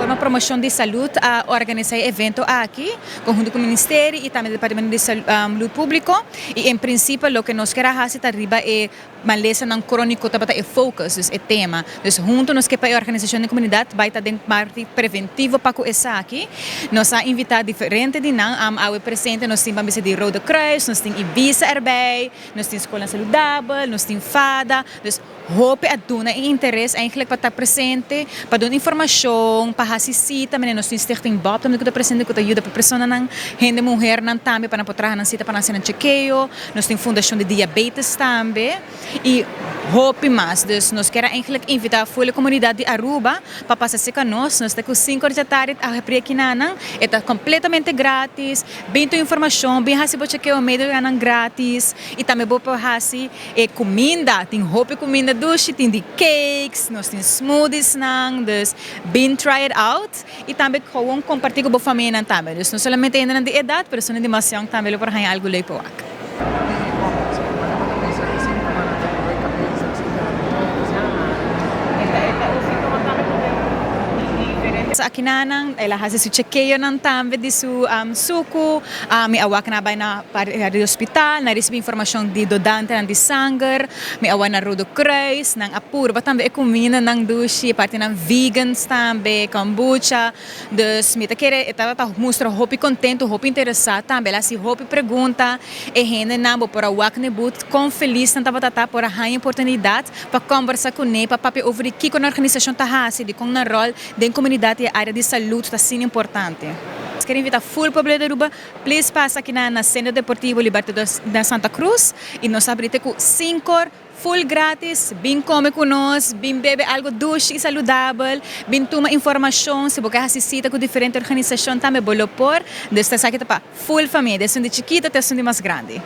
Uma promoção de saúde a organizar evento aqui, conjunto com o Ministério e também o Departamento de Saúde Público. E, em princípio, o que nós queremos fazer arriba é maleza ng crónico tabata e focus é tema. Então, junto nós que para a organização da comunidade vai estar dentro parte preventivo para com essa aqui. Nós a invitar diferente de nang ao presente nós temos bambisa de Rode Kruis, nós temos Ibiza erbij, nós temos escola saudável, nós temos fada. Dus hoop at doen en interesse eigenlijk para estar presente, para dar informação, para assistir, também nós temos stichting Bob, também que está presente que ajuda para pessoa nang gente mulher nang também para poder nang sita para nang sinang chequeio, nós temos fundação de diabetes também. E hoop mais, dus nós queremos eigenlijk invitar a comunidade de Aruba para passar com nós temos com 5 horas da tarde a reprir aqui nanang, é completamente grátis, bem tua informação, bem hasi boche que o meio nanang grátis, e também vou para hasi comida, tem hoop comida doce, tem de cakes, nós temos smoothies nang, dus bem try it out, e também com compartilhar com a família nang também, dus não somente ainda de idade, mas também demasiado também para ganhar algo legal para wak. Aqui nanang, ela faz o chequeio nang tambe de su suco, me awak na bay na para do hospital, na recebi informação de dodante nang de sangue, me awak na Rode Kruis, nang apurba tambe comida nang dushi, parte nang vegans tambe, kombucha, dus me querer etava mostra hopi contento, hopi interessado tambe, ela se hopi pergunta, e gente nambo para awak ne but com feliz nang tata para a oportunidade para conversar com ele, para papi over que com a organização tá hasi, de com na rol de comunidade a área de saúde está sendo importante. Quero invitar full povo de Aruba, please passa aqui na Centro Deportivo Libertadores da Santa Cruz e nós abrimos com 5 full grátis, bem come com nós, bem bebe algo doce e saudável, bem toma informação, se você assiste com diferentes organizações também, bolo por, desta aqui para full família, desde de chiquita até de mais grande.